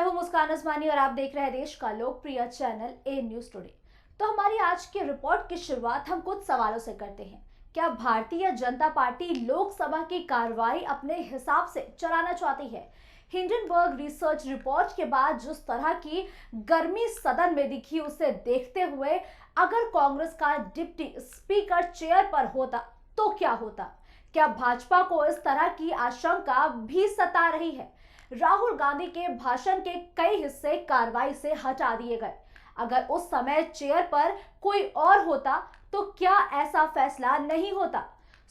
हूं मुस्कान असमानी और आप देख रहे हैं देश का लोकप्रिय चैनल ए न्यूज टुडे। तो हमारी आज की रिपोर्ट की शुरुआत हम कुछ सवालों से करते हैं। क्या भारतीय जनता पार्टी लोकसभा की कार्रवाई अपने हिसाब से चलाना चाहती है? हिंडनबर्ग रिसर्च रिपोर्ट के बाद जिस तरह की गर्मी सदन में दिखी, उसे देखते हुए अगर कांग्रेस का डिप्टी स्पीकर चेयर पर होता तो क्या होता? क्या भाजपा को इस तरह की आशंका भी सता रही है? राहुल गांधी के भाषण के कई हिस्से कार्रवाई से हटा दिए गए। अगर उस समय चेयर पर कोई और होता तो क्या ऐसा फैसला नहीं होता?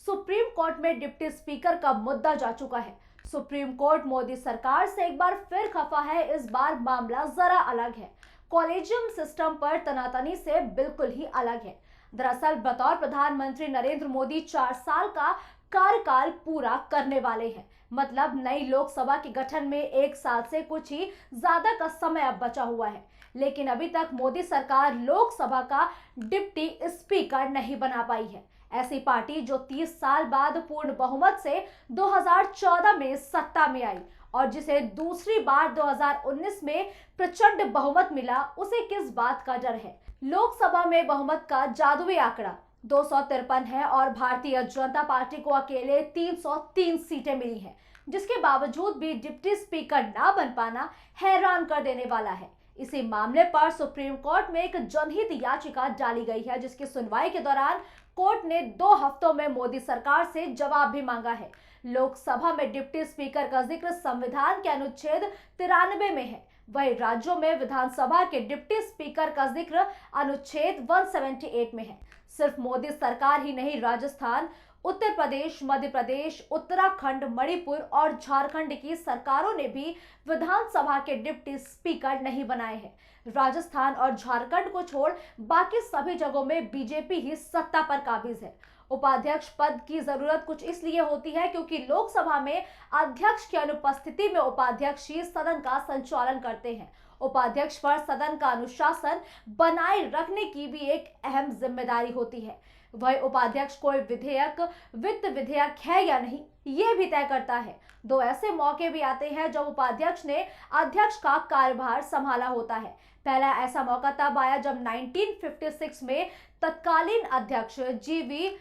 सुप्रीम कोर्ट में डिप्टी स्पीकर का मुद्दा जा चुका है। सुप्रीम कोर्ट मोदी सरकार से एक बार फिर खफा है। इस बार मामला जरा अलग है। कॉलेजियम सिस्टम पर तनातनी से बिल्कुल ही अलग है। दरअसल बतौर प्रधानमंत्री नरेंद्र मोदी 4 साल का कार्यकाल पूरा करने वाले हैं। मतलब नई लोकसभा के गठन में 1 साल से कुछ ही ज्यादा का समय अब बचा हुआ है। लेकिन अभी तक मोदी सरकार लोकसभा का डिप्टी स्पीकर नहीं बना पाई है। ऐसी पार्टी जो 30 साल बाद पूर्ण बहुमत से 2014 में सत्ता में आई और जिसे दूसरी बार 2019 में प्रचंड बहुमत मिला, उसे किस बात का डर है? लोकसभा में बहुमत का जादुई आंकड़ा 253 है और भारतीय जनता पार्टी को अकेले 303 सीटें मिली हैं, जिसके बावजूद भी डिप्टी स्पीकर ना बन पाना हैरान कर देने वाला है। इसी मामले पर सुप्रीम कोर्ट में एक जनहित याचिका डाली गई है, जिसकी सुनवाई के दौरान कोर्ट ने 2 हफ्तों में मोदी सरकार से जवाब भी मांगा है। लोकसभा में डिप्टी स्पीकर का जिक्र संविधान के अनुच्छेद 93 में है। वही राज्यों में विधानसभा के डिप्टी स्पीकर का जिक्र अनुच्छेद 178 में है। सिर्फ मोदी सरकार ही नहीं, राजस्थान, उत्तर प्रदेश, मध्य प्रदेश, उत्तराखंड, मणिपुर और झारखंड की सरकारों ने भी विधानसभा के डिप्टी स्पीकर नहीं बनाए हैं। राजस्थान और झारखंड को छोड़ बाकी सभी जगहों में बीजेपी ही सत्ता पर काबिज है। उपाध्यक्ष पद की जरूरत कुछ इसलिए होती है क्योंकि लोकसभा में अध्यक्ष की अनुपस्थिति में उपाध्यक्ष ही सदन का संचालन करते हैं। उपाध्यक्ष पर सदन का अनुशासन बनाए रखने की भी एक अहम जिम्मेदारी होती है। वह उपाध्यक्ष कोई विधेयक, वित्त विधेयक है या नहीं, ये भी तय करता है। 2 ऐसे मौके भी आते हैं जब उपाध्यक्ष ने अध्यक्ष का कार्यभार संभाला होता है। पहला ऐसा मौका तब आया जब 1956 में तत्कालीन अध्यक्ष जीवी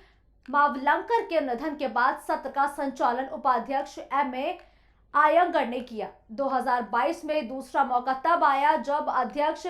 मावलंकर के निधन के बाद सत्र का संचालन उपाध्यक्ष एम.ए. आयंगर ने किया। 2022 में दूसरा मौका तब आया जब अध्यक्ष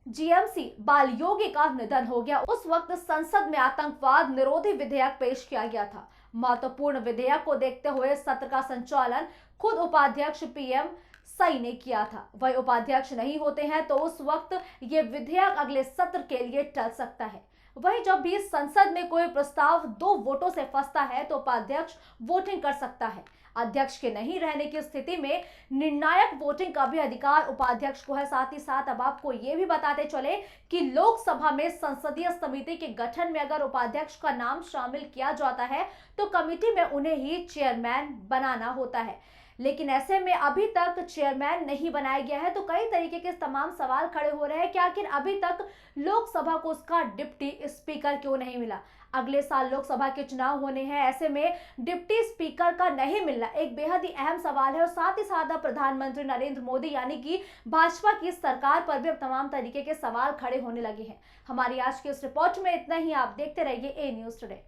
जीएमसी बालयोगी का निधन हो गया। उस वक्त संसद में आतंकवाद निरोधी विधेयक पेश किया गया था। महत्वपूर्ण विधेयक को देखते हुए सत्र का संचालन खुद उपाध्यक्ष पीएम सई ने किया था। वह उपाध्यक्ष नहीं होते हैं तो उस वक्त ये विधेयक अगले सत्र के लिए टल सकता है। वही जब भी संसद में कोई प्रस्ताव 2 वोटों से फंसता है तो उपाध्यक्ष वोटिंग कर सकता है। अध्यक्ष के नहीं रहने की स्थिति में निर्णायक वोटिंग का भी अधिकार उपाध्यक्ष को है। साथ ही साथ अब आपको ये भी बताते चले कि लोकसभा में संसदीय समिति के गठन में अगर उपाध्यक्ष का नाम शामिल किया जाता है तो कमेटी में उन्हें ही चेयरमैन बनाना होता है। लेकिन ऐसे में अभी तक चेयरमैन नहीं बनाया गया है, तो कई तरीके के तमाम सवाल खड़े हो रहे हैं कि आखिर अभी तक लोकसभा को उसका डिप्टी स्पीकर क्यों नहीं मिला। अगले साल लोकसभा के चुनाव होने हैं, ऐसे में डिप्टी स्पीकर का नहीं मिलना एक बेहद ही अहम सवाल है। और साथ ही साथ प्रधानमंत्री नरेंद्र मोदी यानी कि भाजपा की सरकार पर भी अब तमाम तरीके के सवाल खड़े होने लगे हैं। हमारी आज की इस रिपोर्ट में इतना ही। आप देखते रहिए ए न्यूज टुडे।